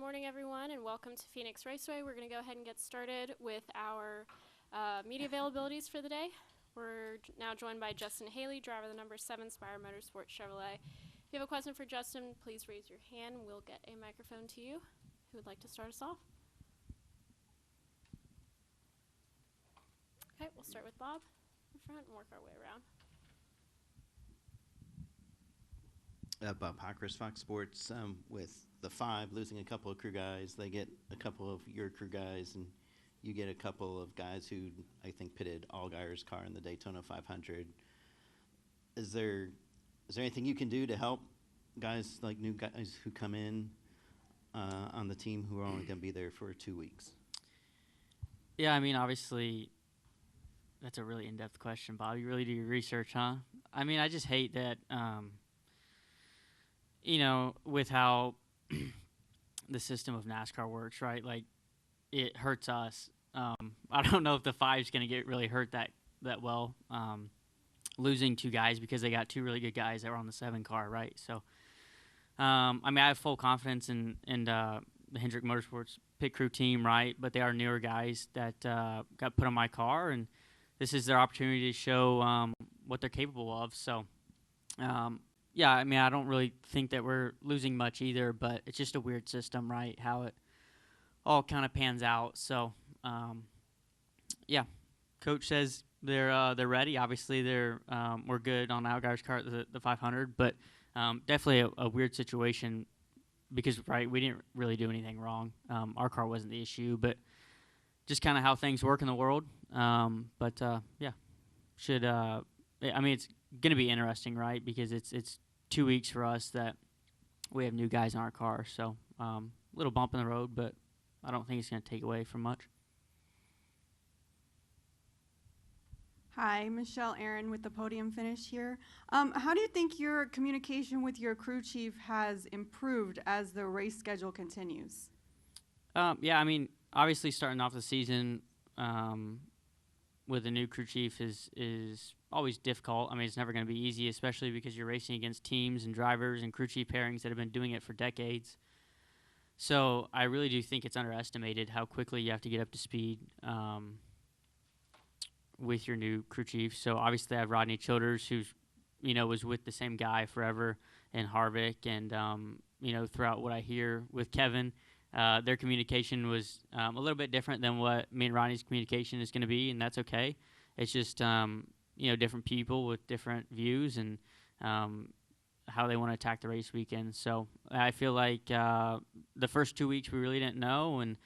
morning, everyone, and welcome to Phoenix Raceway. We're going to go ahead and get started with our media availabilities for the day. We're now joined by Justin Haley, driver of the number 7 Spire Motorsports Chevrolet. If you have a question for Justin, please raise your hand. We'll get a microphone to you. Who would like to start us off? Okay, we'll start with Bob in front and work our way around. Bob Hockers, Fox Sports. With the 5 losing a couple of crew guys, they get a couple of your crew guys, and you get a couple of guys who I think pitted Allgaier's car in the Daytona 500. Is there anything you can do to help guys, like new guys who come in on the team who are only going to be there for 2 weeks? Yeah, I mean, obviously, that's a really in-depth question, Bob. You really do your research, huh? I mean, I just hate that, with how the system of NASCAR works, right? Like, it hurts us. I don't know if the 5's going to get really hurt that well, losing 2 guys because they got 2 really good guys that were on the 7 car, right? So, I mean, I have full confidence in the Hendrick Motorsports pit crew team, right? But they are newer guys that got put on my car, and this is their opportunity to show what they're capable of. So, yeah, I mean, I don't really think that we're losing much either, but it's just a weird system, right, how it all kind of pans out. So, yeah, Coach says they're ready. Obviously, we're good on Allgaier's car, the 500, but definitely a weird situation because, right, we didn't really do anything wrong. Our car wasn't the issue, but just kind of how things work in the world. Yeah, I mean, it's going to be interesting, right, because it's 2 weeks for us that we have new guys in our car. So a little bump in the road, but I don't think it's going to take away from much. Hi, Michelle Aaron with the Podium Finish here. How do you think your communication with your crew chief has improved as the race schedule continues? Yeah, I mean, obviously starting off the season with a new crew chief is always difficult. I mean, it's never going to be easy, especially because you're racing against teams and drivers and crew chief pairings that have been doing it for decades. So I really do think it's underestimated how quickly you have to get up to speed with your new crew chief. So obviously I have Rodney Childers, who's, was with the same guy forever in Harvick. And, throughout what I hear with Kevin, their communication was a little bit different than what me and Rodney's communication is going to be, and that's okay. It's just, different people with different views and how they want to attack the race weekend. So I feel like the first 2 weeks we really didn't know, and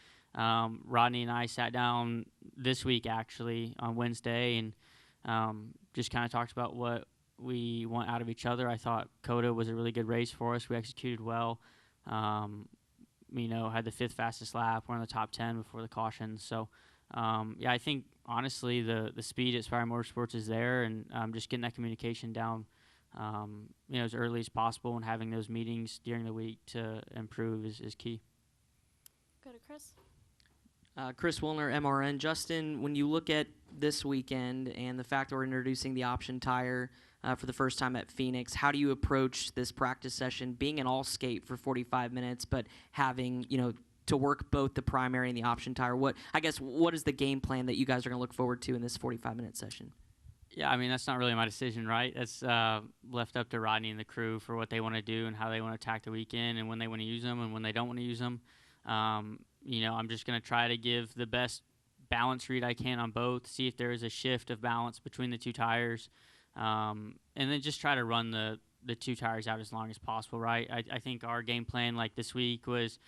Rodney and I sat down this week actually on Wednesday and just kind of talked about what we want out of each other. I thought COTA was a really good race for us. We executed well. Had the 5th fastest lap. We're in the top 10 before the caution. So, I think, honestly, the speed at Spire Motorsports is there, and just getting that communication down, as early as possible and having those meetings during the week to improve is key. Go to Chris. Chris Wilner, MRN. Justin, when you look at this weekend and the fact that we're introducing the option tire for the first time at Phoenix, how do you approach this practice session, being an all-skate for 45 minutes, but having, to work both the primary and the option tire? What is the game plan that you guys are going to look forward to in this 45-minute session? Yeah, I mean, that's not really my decision, right? That's left up to Rodney and the crew for what they want to do and how they want to attack the weekend and when they want to use them and when they don't want to use them. I'm just going to try to give the best balance read I can on both, see if there is a shift of balance between the 2 tires, and then just try to run the 2 tires out as long as possible, right? I think our game plan, like this week, was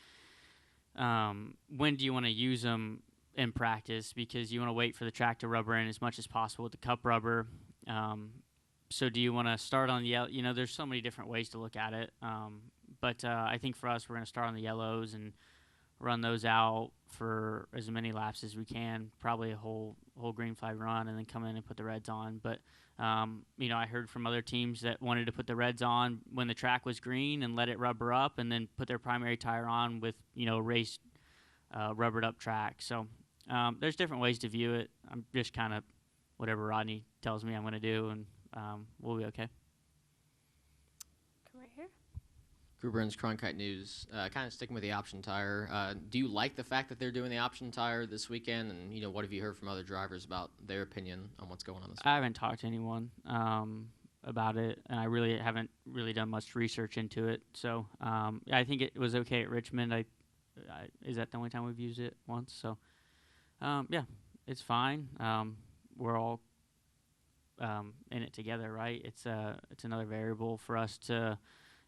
when do you want to use them in practice, because you want to wait for the track to rubber in as much as possible with the cup rubber. So do you want to start on the yellow? There's so many different ways to look at it. But I think for us, we're going to start on the yellows and run those out for as many laps as we can, probably a whole green flag run, and then come in and put the reds on. But, I heard from other teams that wanted to put the reds on when the track was green and let it rubber up and then put their primary tire on with, race rubbered up track. So there's different ways to view it. I'm just kind of whatever Rodney tells me I'm going to do, and we'll be okay. Come right here. Burns, Cronkite News. Kind of sticking with the option tire. Do you like the fact that they're doing the option tire this weekend? And what have you heard from other drivers about their opinion on what's going on this weekend? I haven't talked to anyone about it, and I really haven't really done much research into it. So I think it was okay at Richmond. Is that the only time we've used it once? So yeah, it's fine. We're all in it together, right? It's another variable for us to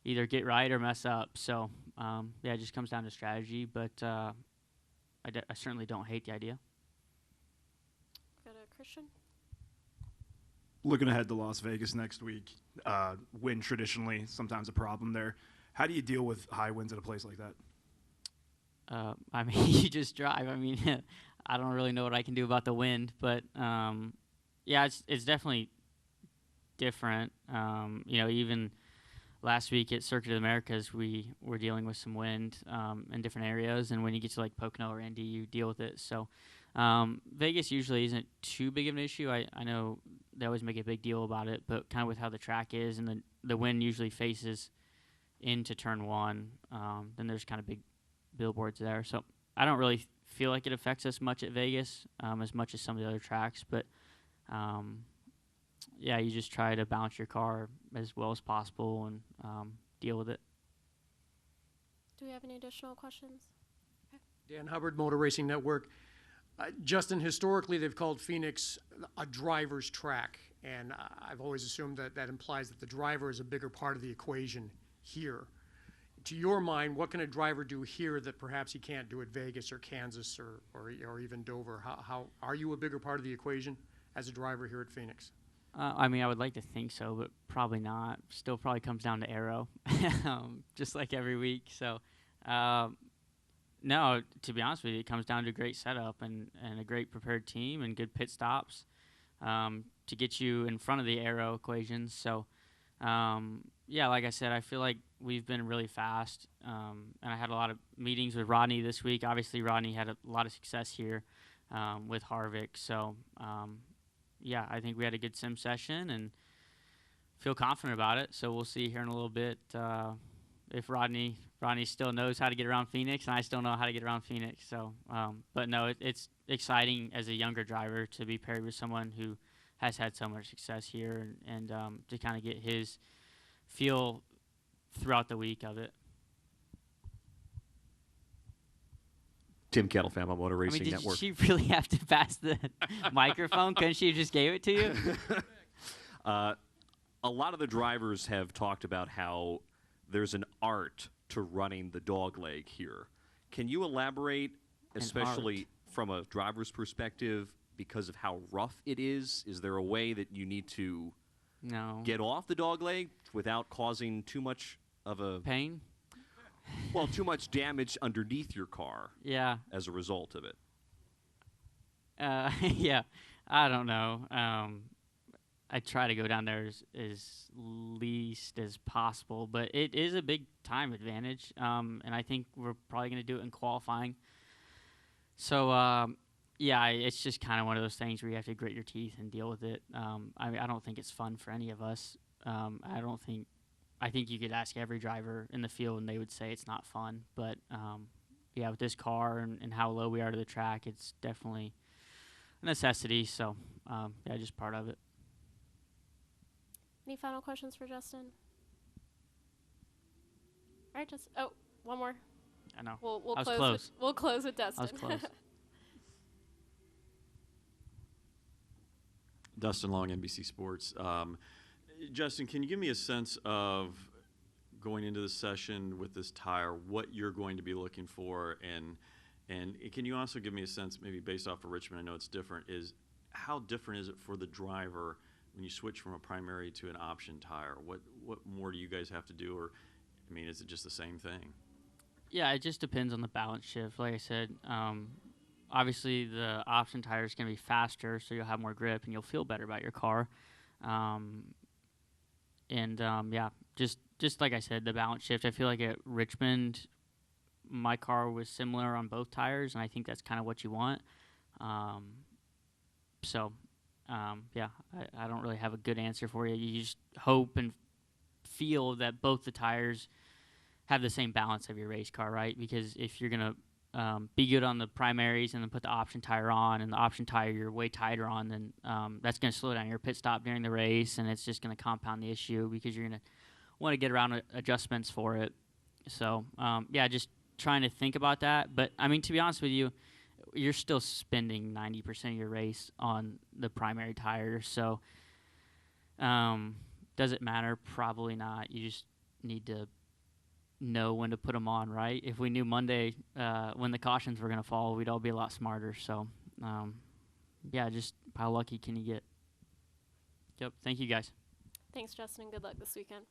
either get right or mess up. So yeah, it just comes down to strategy. But I certainly don't hate the idea. Go to Christian. Looking ahead to Las Vegas next week, wind traditionally sometimes a problem there. How do you deal with high winds at a place like that? I mean, you just drive. I mean, I don't really know what I can do about the wind, but yeah, it's definitely different. Even last week at Circuit of the Americas, we were dealing with some wind in different areas, and when you get to like Pocono or Indy, you deal with it. So Vegas usually isn't too big of an issue. I know they always make a big deal about it, but kind of with how the track is and the wind usually faces into turn one, then there's kind of big billboards there. So I don't really feel like it affects us much at Vegas as much as some of the other tracks, but yeah, you just try to balance your car as well as possible and deal with it. Do we have any additional questions? Dan Hubbard, Motor Racing Network. Justin, historically they've called Phoenix a driver's track, and I've always assumed that implies that the driver is a bigger part of the equation here. To your mind, what can a driver do here that perhaps he can't do at Vegas or Kansas or even Dover? How are you a bigger part of the equation as a driver here at Phoenix? I mean, I would like to think so, but probably not. Still probably comes down to aero, just like every week. So, no, to be honest with you, it comes down to a great setup and a great prepared team and good pit stops to get you in front of the aero equations. So, yeah, like I said, I feel like we've been really fast, and I had a lot of meetings with Rodney this week. Obviously, Rodney had a lot of success here with Harvick. So, yeah, I think we had a good sim session and feel confident about it. So we'll see here in a little bit if Rodney still knows how to get around Phoenix, and I still know how to get around Phoenix. So, but no, it's exciting as a younger driver to be paired with someone who has had so much success here and to kind of get his feel throughout the week of it. Tim Kettlefam, Motor Racing Did Network. she really have to pass the microphone? Couldn't she have just gave it to you? A lot of the drivers have talked about how there's an art to running the dog leg here. Can you elaborate, especially from a driver's perspective, because of how rough it is? Is there a way that you need to get off the dog leg without causing too much of a pain? Well, too much damage underneath your car. Yeah. As a result of it. Yeah, I don't know. I try to go down there as least as possible, but it is a big time advantage, and I think we're probably going to do it in qualifying. So, yeah, it's just kind of one of those things where you have to grit your teeth and deal with it. I mean, I don't think it's fun for any of us. I think you could ask every driver in the field and they would say it's not fun. But, yeah, with this car and how low we are to the track, it's definitely a necessity. So, yeah, just part of it. Any final questions for Justin? All right, just one more. I know. We'll I was close. close. We'll close with Dustin. I was close. Dustin Long, NBC Sports. Justin, can you give me a sense of going into the session with this tire, what you're going to be looking for, and can you also give me a sense, maybe based off of Richmond, I know it's different, is how different is it for the driver when you switch from a primary to an option tire? What more do you guys have to do, or I mean, is it just the same thing? Yeah, it just depends on the balance shift. Like I said, obviously the option tire is going to be faster, so you'll have more grip and you'll feel better about your car. Yeah, just like I said, the balance shift. I feel like at Richmond, my car was similar on both tires, and I think that's kind of what you want. Yeah, I don't really have a good answer for you. You just hope and feel that both the tires have the same balance of your race car, right? Because if you're gonna be good on the primaries and then put the option tire on, and the option tire you're way tighter on, then that's going to slow down your pit stop during the race, and it's just going to compound the issue because you're going to want to get around adjustments for it. So, yeah, just trying to think about that. But, I mean, to be honest with you, you're still spending 90% of your race on the primary tire. So, does it matter? Probably not. You just need to know when to put them on, right? If we knew Monday when the cautions were going to fall, we'd all be a lot smarter. So, yeah, just how lucky can you get? Yep. Thank you, guys. Thanks, Justin, and good luck this weekend.